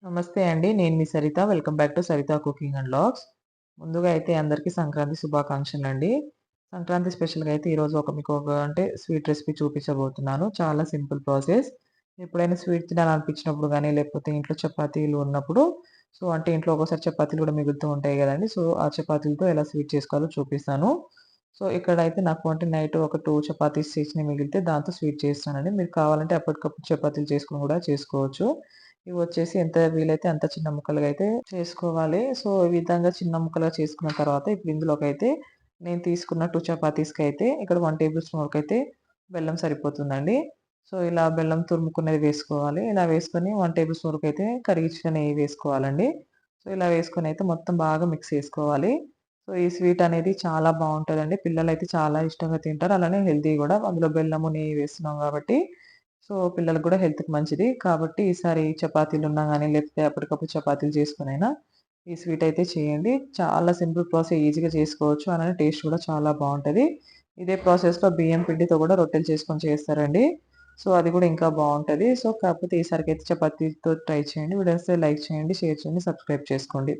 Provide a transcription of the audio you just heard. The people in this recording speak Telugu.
నమస్తే అండి. నేను మీ Saritha. Welcome back to Saritha cooking and vlogs. ముందుగా అయితే అందరికీ సంక్రాంతి శుభాకాంక్షలండి. సంక్రాంతి స్పెషల్‌గా అయితే ఈరోజు మీకు ఒక స్వీట్ రెసిపీ చూపించబోతున్నాను. చాలా సింపుల్ ప్రాసెస్. ఎప్పుడైనా స్వీట్ తినాలనిపించినప్పుడు గానీ, లేకపోతే ఇంట్లో చపాతీలు ఉన్నప్పుడు ఇంట్లో ఒక్కోసారి చపాతీలు కూడా మిగులుతూ ఉంటాయి గదండీ! ఆ చపాతీలతో ఎలా స్వీట్ చేసుకోవాలో చూపిస్తాను. ఇక్కడైతే నాకు నైట్ ఒక 2 చపాతీస్ చేసినయి మిగిలితే దాంతో స్వీట్ చేస్తానండి. మీరు కావాలంటే అప్పటికప్పుడు చపాతీలు చేసుకొని గూడా చేసుకోవచ్చు. ఇవొచ్చేసి ఎంత వీలైతే అంత చిన్న ముక్కలుగా అయితే చేసుకోవాలి. ఈ విధంగా చిన్న ముక్కలుగా చేసుకున్న తర్వాత ఇప్పుడు ఇందులోకైతే నేను తీసుకున్న 2 చపాతీస్‌కైతే ఇక్కడ 1 టేబుల్ స్పూన్ వరకైతే బెల్లం సరిపోతుందండి. ఇలా బెల్లం తురుముకున్నది వేసుకోవాలి. ఇలా వేసుకొని 1 టేబుల్ స్పూన్ వరకైతే కరిగించిన నెయ్యి వేసుకోవాలండి. ఇలా వేసుకొనైతే మొత్తం బాగా మిక్స్ చేసుకోవాలి. ఈ స్వీట్ అనేది చాలా బావుంటదండి. పిల్లలైతే చాలా ఇష్టంగా తింటారు. అలానే హెల్తీ గూడా. అందులో బెల్లము, నెయ్యి వేస్తున్నాం గాబట్టి పిల్లలకి గూడా హెల్త్‌కి మంచిది. కాబట్టి ఈసారి చపాతీలున్నా గానీ, లేకపోతే అప్పటికప్పుడు చపాతీలు చేసుకొనైనా ఈ స్వీట్ అయితే చేయండి. చాలా సింపుల్ ప్రాసెస్ ఈజీగా చేసుకోవచ్చు. అలానే టేస్ట్ కూడా చాలా బావుంటది. ఇదే ప్రాసెస్‌లో బియ్యం పిండితో గూడా రొట్టెలు చేసుకొని చేస్తారండి. అది గూడా ఇంకా బావుంటది. కాకపోతే ఈసారికైతే చపాతీతో ట్రై చేయండి. వీడియో నచ్చితే లైక్ చేయండి, షేర్ చేయండి, సబ్స్క్రైబ్ చేసుకోండి.